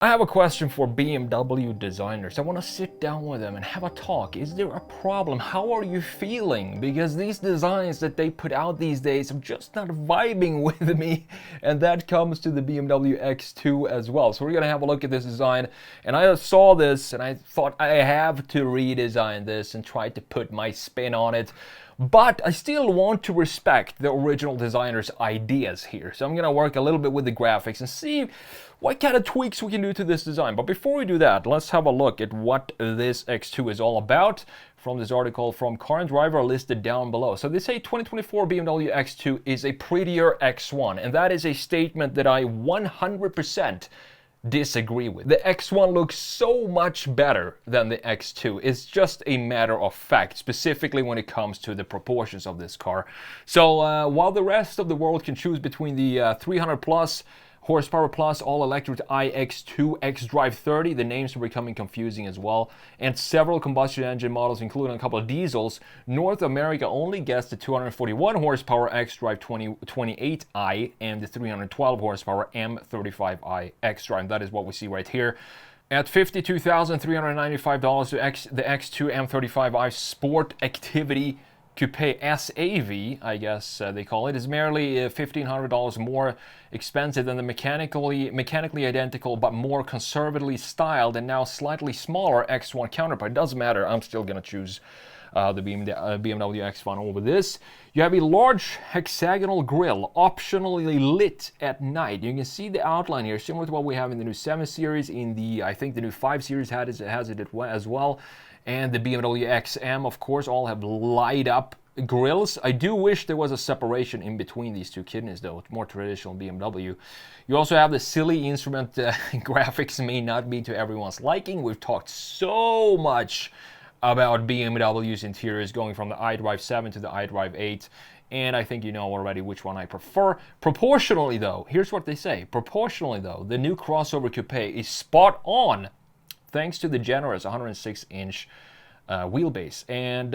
I have a question for BMW designers. I want to sit down with them and have a talk. Is there a problem? How are you feeling? Because these designs that they put out these days are just not vibing with me. And that comes to the BMW X2 as well. So we're going to have a look at this design. And I saw this and I thought I have to redesign this and try to put my spin on it. But I still want to respect the original designer's ideas here. So I'm going to work a little bit with the graphics and see what kind of tweaks we can do to this design. But before we do that, let's have a look at what this X2 is all about from this article from Car and Driver listed down below. So they say 2024 BMW X2 is a prettier X1, and that is a statement that I 100% disagree with. The X1 looks so much better than the X2. It's just a matter of fact, specifically when it comes to the proportions of this car. So while the rest of the world can choose between the 300 plus horsepower plus all-electric iX2 xDrive 30, the names are becoming confusing as well, and several combustion engine models, including a couple of diesels, North America only gets the 241 horsepower xDrive 28i and the 312 horsepower M35i xDrive. That is what we see right here. At $52,395, the X2 M35i Sport Activity Coupe SAV, I guess they call it, is merely $1,500 more expensive than the mechanically identical but more conservatively styled and now slightly smaller X1 counterpart. It doesn't matter, I'm still going to choose the BMW X1 over this. You have a large hexagonal grille, optionally lit at night. You can see the outline here, similar to what we have in the new 7 Series. In the, I think the new 5 Series has it as well. And the BMW XM, of course, all have light up grills. I do wish there was a separation in between these two kidneys, though. It's more traditional BMW. You also have the silly instrument graphics may not be to everyone's liking. We've talked so much about BMW's interiors, going from the iDrive 7 to the iDrive 8. And I think you know already which one I prefer. Proportionally, though, here's what they say. Proportionally, though, the new crossover coupe is spot on, thanks to the generous 106-inch wheelbase. And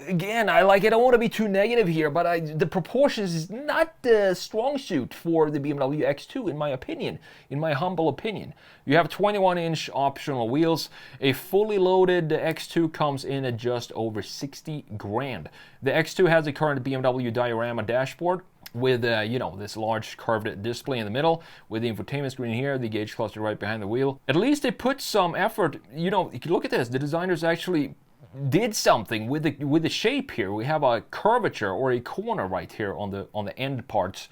again, I don't want to be too negative here, but the proportions is not the strong suit for the BMW X2, in my opinion, in my humble opinion. You have 21-inch optional wheels. A fully loaded X2 comes in at just over 60 grand. The X2 has a current BMW diorama dashboard with this large curved display in the middle, with the infotainment screen here, the gauge cluster right behind the wheel. At least they put some effort. You can look at this. The designers actually did something with the shape here. We have a curvature or a corner right here on the end parts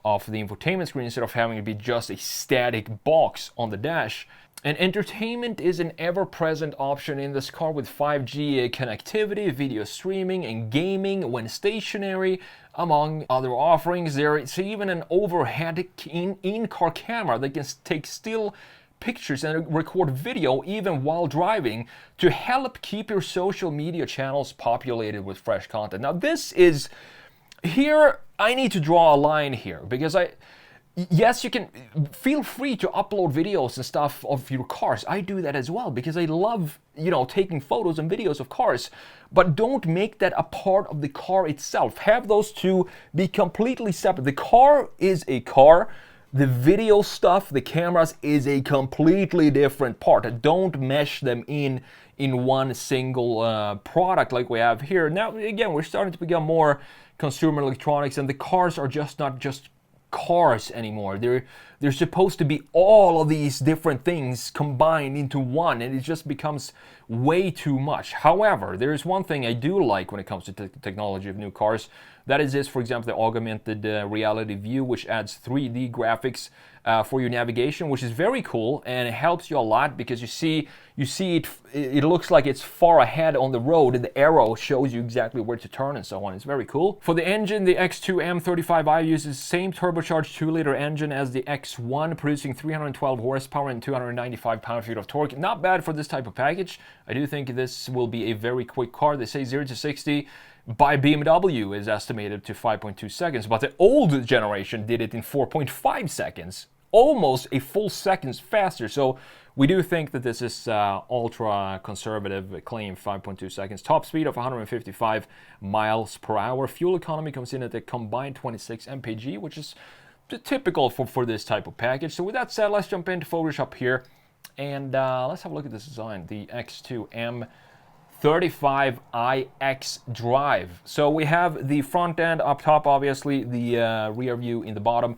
of the infotainment screen, instead of having it be just a static box on the dash. And entertainment is an ever-present option in this car with 5G connectivity, video streaming, and gaming when stationary, among other offerings. There is even an overhead in-car camera that can take still pictures and record video even while driving to help keep your social media channels populated with fresh content. Now this is, here I need to draw a line here, because yes, you can feel free to upload videos and stuff of your cars. I do that as well because I love, taking photos and videos of cars. But don't make that a part of the car itself. Have those two be completely separate. The car is a car. The video stuff, the cameras, is a completely different part. Don't mesh them in one single product like we have here. Now, again, we're starting to become more consumer electronics, and the cars are just not just cars anymore. They're supposed to be all of these different things combined into one, and it just becomes way too much. However, there is one thing I do like when it comes to technology of new cars. That is this, for example, the augmented reality view, which adds 3D graphics for your navigation, which is very cool, and it helps you a lot because you see it looks like it's far ahead on the road, and the arrow shows you exactly where to turn and so on. It's very cool. For the engine, the X2 M35i uses the same turbocharged 2-liter engine as the X1, producing 312 horsepower and 295 pound-feet of torque. Not bad for this type of package. I do think this will be a very quick car. They say 0 to 60 by BMW is estimated to 5.2 seconds, but the old generation did it in 4.5 seconds. Almost a full second faster. So we do think that this is ultra conservative claim, 5.2 seconds. Top speed of 155 miles per hour. Fuel economy comes in at a combined 26 mpg, which is typical for this type of package. So with that said, let's jump into Photoshop here, and let's have a look at this design, the X2 M35i X Drive. So we have the front end up top, obviously, the rear view in the bottom.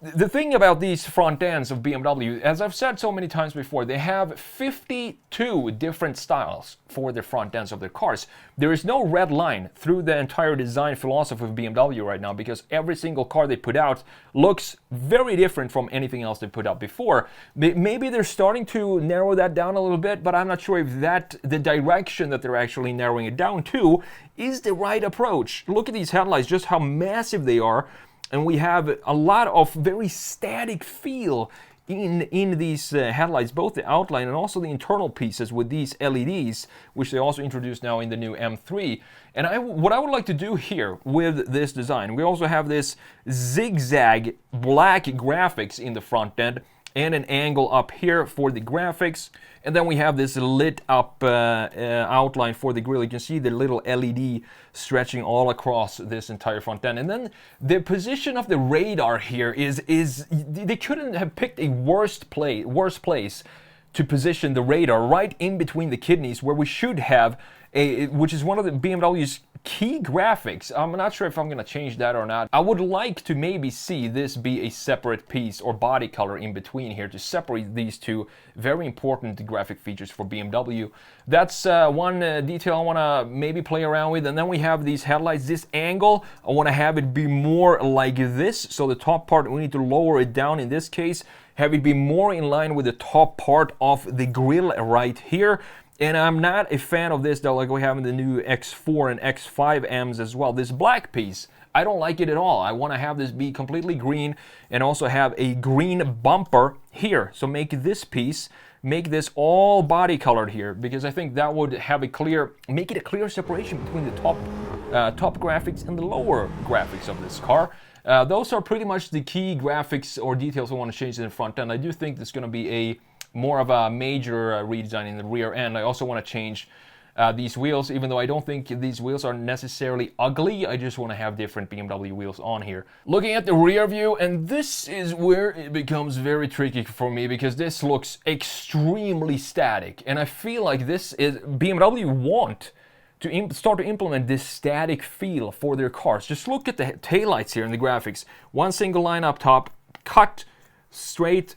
The thing about these front ends of BMW, as I've said so many times before, they have 52 different styles for the front ends of their cars. There is no red line through the entire design philosophy of BMW right now, because every single car they put out looks very different from anything else they put out before. Maybe they're starting to narrow that down a little bit, but I'm not sure if the direction that they're actually narrowing it down to is the right approach. Look at these headlights, just how massive they are. And we have a lot of very static feel in these headlights, both the outline and also the internal pieces with these LEDs, which they also introduced now in the new M3. And what I would like to do here with this design, we also have this zigzag black graphics in the front end and an angle up here for the graphics. And then we have this lit up outline for the grille. You can see the little LED stretching all across this entire front end. And then the position of the radar here is they couldn't have picked a worse place to position the radar, right in between the kidneys, where we should have which is one of the BMW's key graphics. I'm not sure if I'm going to change that or not. I would like to maybe see this be a separate piece or body color in between here to separate these two very important graphic features for BMW. That's one detail I want to maybe play around with. And then we have these headlights. This angle, I want to have it be more like this. So the top part, we need to lower it down in this case, have it be more in line with the top part of the grille right here. And I'm not a fan of this, though, like we have in the new X4 and X5 M's as well. This black piece, I don't like it at all. I want to have this be completely green and also have a green bumper here. So make this piece, make this all body colored here, because I think that would have make it a clear separation between the top graphics and the lower graphics of this car. Those are pretty much the key graphics or details I want to change in the front end. I do think there's going to be more of a major redesign in the rear end. I also want to change these wheels, even though I don't think these wheels are necessarily ugly. I just want to have different BMW wheels on here. Looking at the rear view, and this is where it becomes very tricky for me, because this looks extremely static. And I feel like this is BMW want to start to implement this static feel for their cars. Just look at the taillights here in the graphics. One single line up top, cut straight,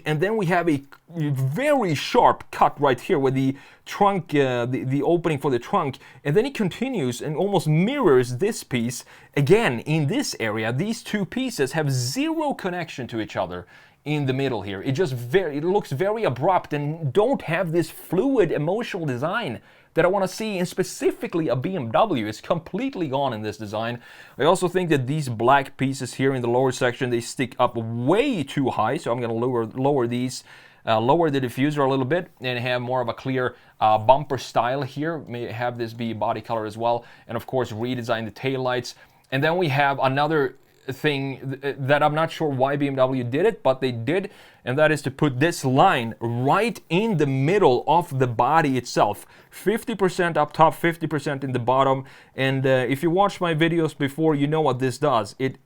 and then we have a very sharp cut right here with the trunk, the opening for the trunk, and then it continues and almost mirrors this piece again in this area. These two pieces have zero connection to each other in the middle here. It looks very abrupt and don't have this fluid emotional design that I want to see, and specifically a BMW is completely gone in this design. I also think that these black pieces here in the lower section, they stick up way too high, so I'm going to lower these, lower the diffuser a little bit, and have more of a clear bumper style here. May have this be body color as well, and of course redesign the taillights. And then we have another thing that I'm not sure why BMW did it, but they did, and that is to put this line right in the middle of the body itself. 50% up top, 50% in the bottom. And if you watched my videos before, you know what this does. It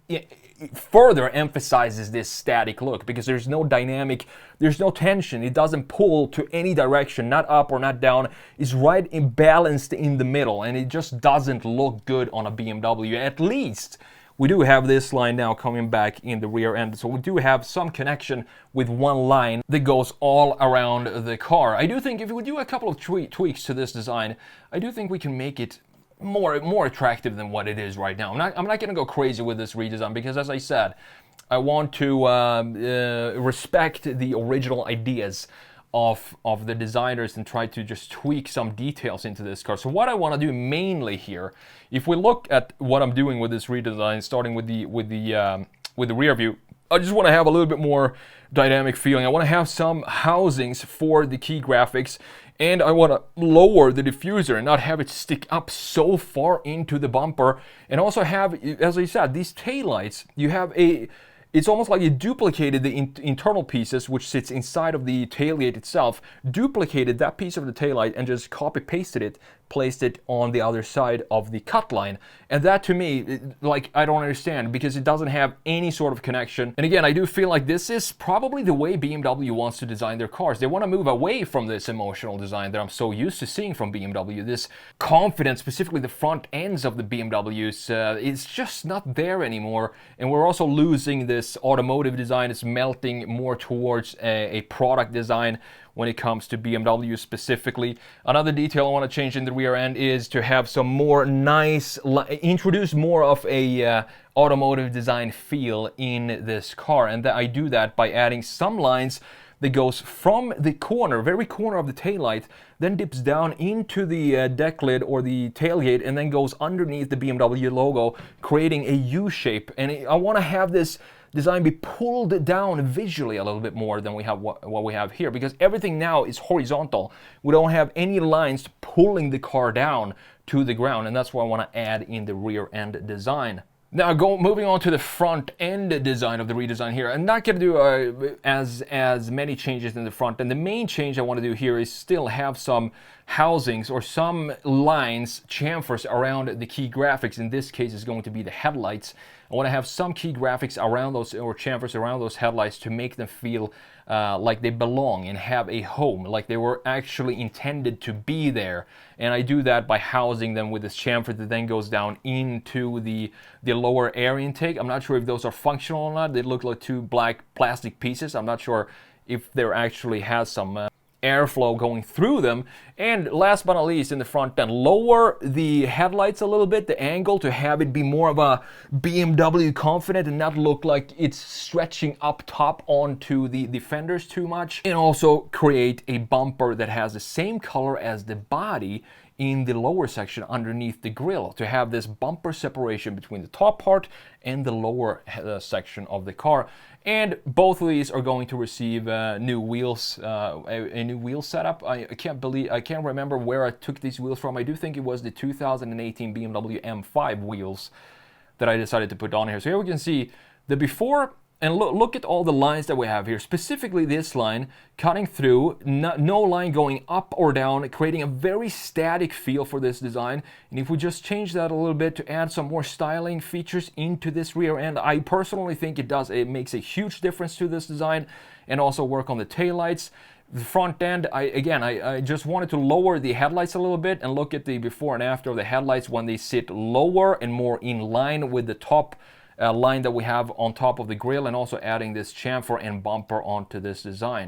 further emphasizes this static look, because there's no dynamic, there's no tension. It doesn't pull to any direction, not up or not down. It's right balanced in the middle, and it just doesn't look good on a BMW. At least we do have this line now coming back in the rear end, so we do have some connection with one line that goes all around the car. I do think if we do a couple of tweaks to this design, I do think we can make it more attractive than what it is right now. I'm not going to go crazy with this redesign, because as I said, I want to respect the original ideas of the designers and try to just tweak some details into this car. So what I want to do mainly here, if we look at what I'm doing with this redesign, starting with the rear view, I just want to have a little bit more dynamic feeling. I want to have some housings for the key graphics, and I want to lower the diffuser and not have it stick up so far into the bumper. And also have, as I said, these taillights, you have it's almost like you duplicated the internal pieces, which sits inside of the tailgate itself, duplicated that piece of the taillight and just copy-pasted it placed it on the other side of the cut line. And that to me, like, I don't understand, because it doesn't have any sort of connection. And again, I do feel like this is probably the way BMW wants to design their cars. They want to move away from this emotional design that I'm so used to seeing from BMW. This confidence, specifically the front ends of the BMWs, it's just not there anymore. And we're also losing this automotive design. It's melting more towards a product design when it comes to BMW specifically. Another detail I want to change in the rear end is to have some more nice, introduce more of a automotive design feel in this car. And I do that by adding some lines that goes from the corner, very corner of the taillight, then dips down into the deck lid or the tailgate, and then goes underneath the BMW logo, creating a U shape. And I want to have this design be pulled down visually a little bit more than we have what we have here, because everything now is horizontal. We don't have any lines pulling the car down to the ground, and that's what I want to add in the rear end design. Now, moving on to the front end design of the redesign here. I'm not going to do as many changes in the front, and the main change I want to do here is still have some housings or some lines, chamfers around the key graphics. In this case, it's going to be the headlights. I want to have some key graphics around those, or chamfers around those headlights, to make them feel like they belong and have a home, like they were actually intended to be there. And I do that by housing them with this chamfer that then goes down into the lower air intake. I'm not sure if those are functional or not. They look like two black plastic pieces. I'm not sure if there actually has some airflow going through them. And last but not least, in the front end, lower the headlights a little bit, the angle, to have it be more of a BMW Confident and not look like it's stretching up top onto the fenders too much. And also create a bumper that has the same color as the body in the lower section underneath the grille, to have this bumper separation between the top part and the lower section of the car. And both of these are going to receive new wheels, a new wheel setup. I can't remember where I took these wheels from. I do think it was the 2018 BMW M5 wheels that I decided to put on here. So here we can see the before. And look at all the lines that we have here, specifically this line cutting through, no line going up or down, creating a very static feel for this design. And if we just change that a little bit to add some more styling features into this rear end, I personally think it makes a huge difference to this design. And also work on the taillights. The front end, I just wanted to lower the headlights a little bit and look at the before and after of the headlights when they sit lower and more in line with the top line that we have on top of the grille, and also adding this chamfer and bumper onto this design.